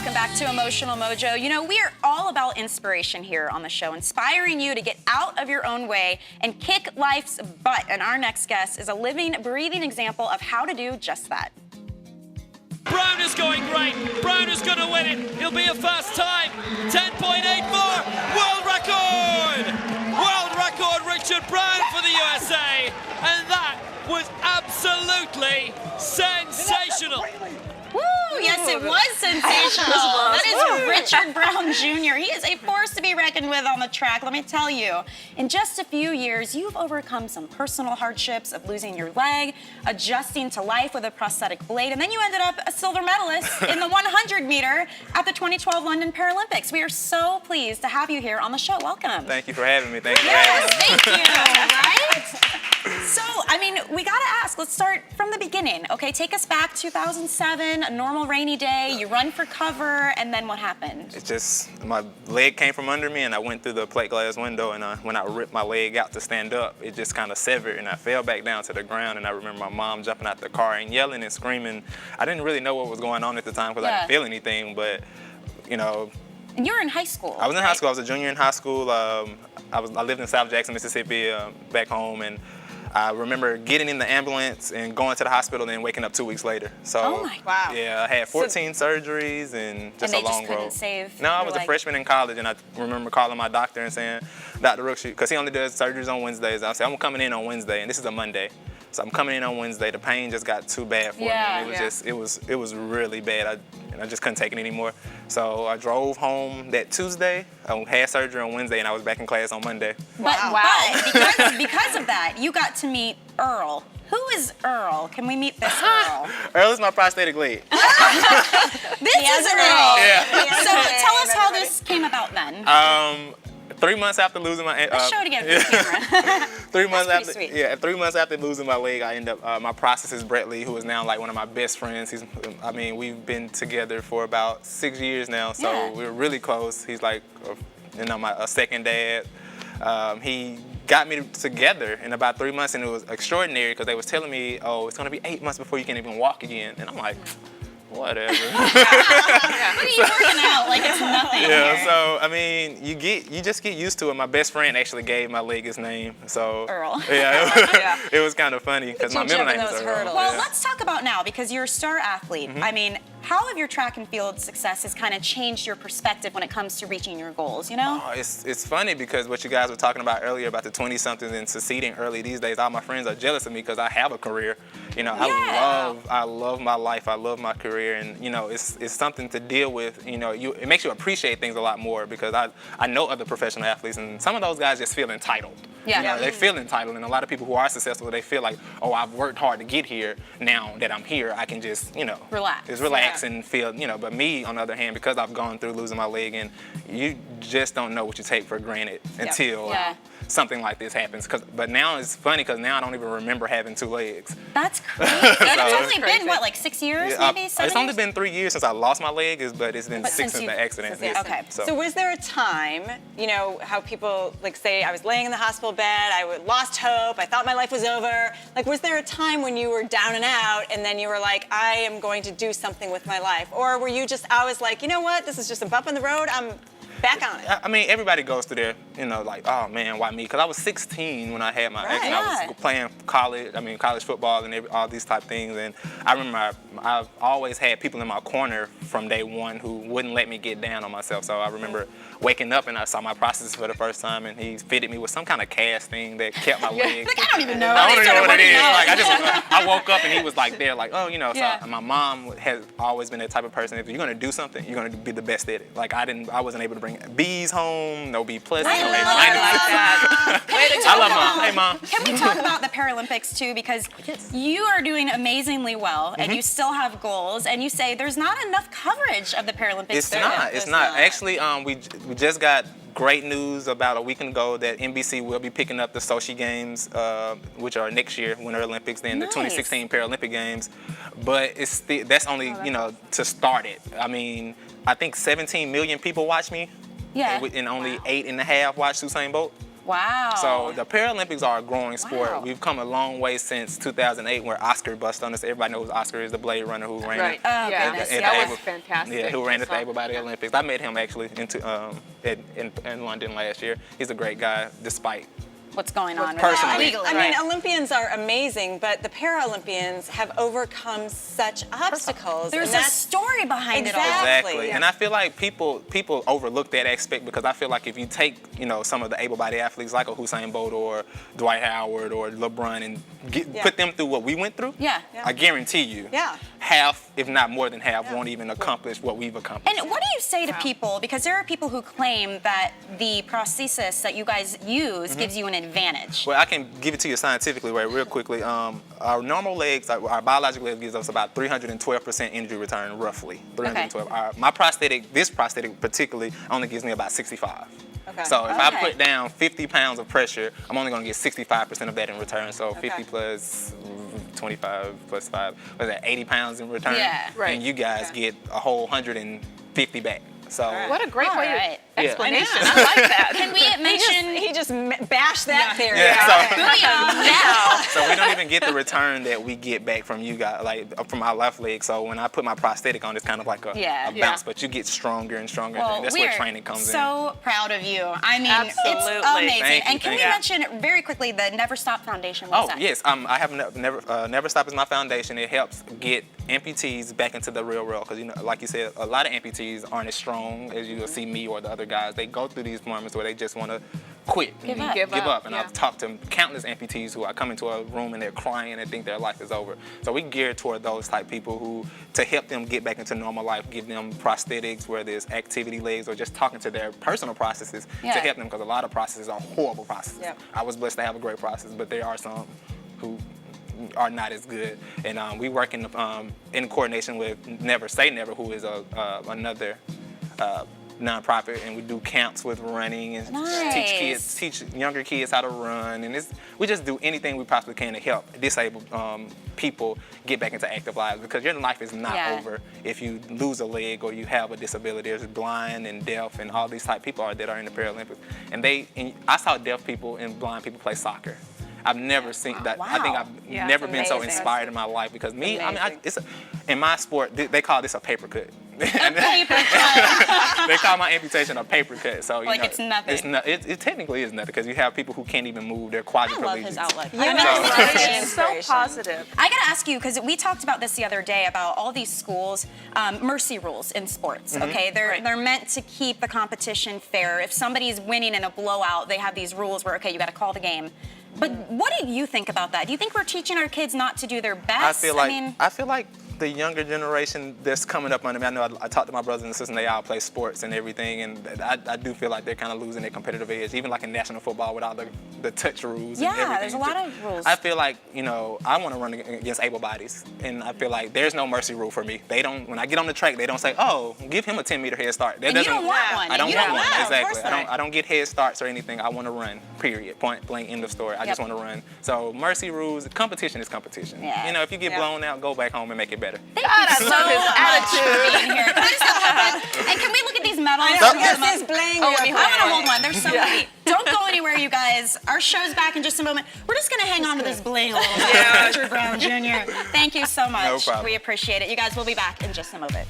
welcome back to Emotional Mojo. You know, we are all about inspiration here on the show, inspiring you to get out of your own way and kick life's butt. And our next guest is a living, breathing example of how to do just that. Browne is going great. Browne is going to win it. It'll be a fast time. 10.84. World record. World record, Richard Browne for the USA. And that was absolutely sensational. Woo, yes, it was sensational. That is Richard Browne Jr. He is a force to be reckoned with on the track, let me tell you. In just a few years, you've overcome some personal hardships of losing your leg, adjusting to life with a prosthetic blade, and then you ended up a silver medalist in the 100 meter at the 2012 London Paralympics. We are so pleased to have you here on the show. Welcome. Thank you for having me. Thank you. Yes, thank you. Right? So, I mean, we gotta ask, let's start from the beginning, okay? Take us back 2007, a normal rainy day, you run for cover, and then what happened? It's just, my leg came from under me and I went through the plate glass window, and when I ripped my leg out to stand up, it just kind of severed and I fell back down to the ground, and I remember my mom jumping out the car and yelling and screaming. I didn't really know what was going on at the time because I didn't feel anything, but, you know. And you were in high school. I was in high school. I was a junior in high school. I lived in South Jackson, Mississippi, back home, and I remember getting in the ambulance and going to the hospital and then waking up 2 weeks later. So, oh my wow. Yeah, I had 14 surgeries and just a long road. Save No, I was a freshman in college, and I remember calling my doctor and saying, Dr. Rooks, because he only does surgeries on Wednesdays. I said, I'm coming in on Wednesday, and this is a Monday. So I'm coming in on Wednesday. The pain just got too bad for me. It was really bad. I just couldn't take it anymore. So I drove home that Tuesday. I had surgery on Wednesday, and I was back in class on Monday. But because of that, you got to meet Earl. Who is Earl? Can we meet this Earl? Earl is my prosthetic leg. This is Earl. Yeah. So tell us how this came about then. 3 months after losing my Let's show it again for the camera. 3 months That's after, pretty sweet. 3 months after losing my leg, I end up. My prosthetist Brettley, who is now like one of my best friends. We've been together for about 6 years now, so we're really close. He's like, a second dad. He got me together in about 3 months, and it was extraordinary because they was telling me, oh, it's gonna be 8 months before you can even walk again, and I'm like, whatever. What are you working out like it's nothing? Yeah, here. so I mean, you just get used to it. My best friend actually gave my leg his name, so Earl. Yeah, it was kind of funny because my middle name is Earl. Well, let's talk about now, because you're a star athlete. I mean, how have your track and field successes kind of changed your perspective when it comes to reaching your goals, you know? Oh, it's funny because what you guys were talking about earlier about the 20-somethings and succeeding early these days, all my friends are jealous of me because I have a career. You know, I love my life, I love my career, and you know, it's something to deal with. You know, it makes you appreciate things a lot more because I know other professional athletes, and some of those guys just feel entitled. Yeah. You know, they feel entitled, and a lot of people who are successful, they feel like, oh, I've worked hard to get here. Now that I'm here, I can just, you know, relax and feel, you know. But me, on the other hand, because I've gone through losing my leg, and you just don't know what you take for granted until something like this happens. But now it's funny because now I don't even remember having 2 legs. That's crazy. It's only been, what, like 6 years, maybe? 7 It's only been 3 years since I lost my leg, but it's been 6 since the accident. Okay. So was there a time, you know, how people like say, I was laying in the hospital bed, I lost hope, I thought my life was over. Like, was there a time when you were down and out and then you were like, I am going to do something with my life? Or were you just always like, you know what, this is just a bump in the road, I'm back on it? I mean, everybody goes through their, you know, like, oh man, why me? Because I was 16 when I had my accident. I was playing college football and all these type of things. And I remember I've always had people in my corner from day one who wouldn't let me get down on myself. So I remember waking up and I saw my prosthetist for the first time, and he fitted me with some kind of cast thing that kept my legs. Like, I don't even know. I don't even know what it is. Like, I woke up and he was like there, like, oh, you know. So my mom has always been that type of person. If you're gonna do something, you're gonna be the best at it. Like I wasn't able to bring B's home, no B plus. I love that. I love Mom. Hey, Mom. Can we talk about the Paralympics too? Because you are doing amazingly well, and you still have goals, and you say there's not enough coverage of the Paralympics. It's not. Actually, we just got great news about a week ago that NBC will be picking up the Sochi Games, which are next year, Winter Olympics, then the 2016 Paralympic Games. But that's only, you know, to start it. I mean, I think 17 million people watch me. Yeah. And only 8.5 watch Usain Bolt. Wow. So the Paralympics are a growing sport. Wow. We've come a long way since 2008 where Oscar bust on us. Everybody knows Oscar is the Blade Runner who ran Right. it. Oh, yeah, goodness, that was able- fantastic. Yeah, who ran at the I saw able-bodied that. Olympics. I met him actually in London last year. He's a great guy despite. What's going on with Personally. that legally? I right? mean, Olympians are amazing, but the Paralympians have overcome such obstacles. There's and a that's story behind it all. Exactly. And I feel like people overlook that aspect because I feel like if you take, some of the able-bodied athletes like a Usain Bolt or Dwight Howard or LeBron and put them through what we went through, Yeah. I guarantee you, half, if not more than half, won't even accomplish what we've accomplished. And what do you say to people, because there are people who claim that the prosthesis that you guys use gives you an advantage. Well, I can give it to you scientifically, real quickly. Our normal legs, our biological legs gives us about 312% injury return, roughly. 312. My prosthetic, this prosthetic particularly, only gives me about 65. Okay. So if I put down 50 pounds of pressure, I'm only going to get 65% of that in return. So 50 plus 25 plus 5, what is that, 80 pounds in return? Yeah. Right. And you guys get a whole 150 back. So What a great All way right. explanation. I like that. Can we mention? He just bashed that theory. So we don't even get the return that we get back from you guys, like from our left leg. So when I put my prosthetic on, it's kind of like a bounce, but you get stronger and stronger. Well, and that's we're where training comes in. so proud of you. I mean, Absolutely. it's amazing. Thank you, And can we mention very quickly the Never Stop Foundation? What's that? Yes, I have Never Stop is my foundation. It helps get amputees back into the real world because, like you said, a lot of amputees aren't as strong as you'll see me or the other guys. They go through these moments where they just want to quit, Give and up. Give up, And yeah. I've talked to countless amputees who I come into a room and they're crying and think their life is over. So we gear toward those type people who, to help them get back into normal life, give them prosthetics, whether it's activity legs or just talking to their personal processes to help them, because a lot of processes are horrible processes. Yep. I was blessed to have a great process, but there are some who are not as good. And we work in coordination with Never Say Never, who is another nonprofit, and we do camps with running and teach younger kids how to run, and we just do anything we possibly can to help disabled people get back into active lives, because your life is not over if you lose a leg or you have a disability. There's blind and deaf and all these type of people that are in the Paralympics, and I saw deaf people and blind people play soccer. I've never seen that. Wow. I think I've never been so inspired in my life, because me, in my sport, they call this a paper cut. A paper cut. They call my amputation a paper cut. So It's nothing. It technically is nothing, because you have people who can't even move their quadriplegics. I love his outlook. It's so positive. I gotta ask you, because we talked about this the other day about all these schools, mercy rules in sports. Okay, they're meant to keep the competition fair. If somebody's winning in a blowout, they have these rules where you got to call the game. But what do you think about that? Do you think we're teaching our kids not to do their best? I feel like the younger generation that's coming up under me, I know I talk to my brothers and sisters, and they all play sports and everything, and I do feel like they're kind of losing their competitive edge, even like in national football with all the touch rules and everything. Yeah, there's a lot of rules. I feel like, I want to run against able bodies, and I feel like there's no mercy rule for me. They don't, when I get on the track, they don't say, oh, give him a 10-meter head start. And you don't want one. I don't You want don't one, want one. Of exactly. course not. I don't get head starts or anything. I want to run, period, point blank, end of story. I just want to run. So mercy rules, competition is competition. Yeah. If you get blown out, go back home and make it better. Thank you so love his much attitude. for being here. Can we just have a fun? And can we look at these medals? Yes, this bling. Oh, let me I want to hold one. There's so many. Don't go anywhere, you guys. Our show's back in just a moment. We're just going to hang on to this bling a little bit. Richard Browne Jr. Thank you so much. No problem. We appreciate it. You guys, we'll be back in just a moment.